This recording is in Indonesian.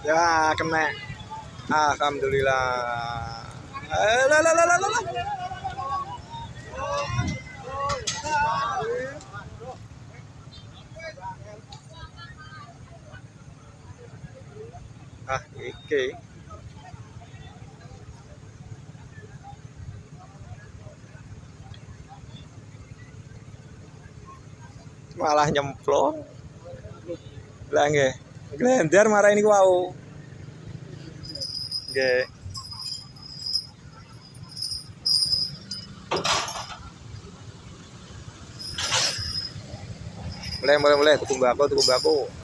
Ya kena. Alhamdulillah. Lah lah lah lah lah. Iki. Malah nyemplung. Lah nggih. Glender marah ini wau. Nggih. Mulai tuku mbako.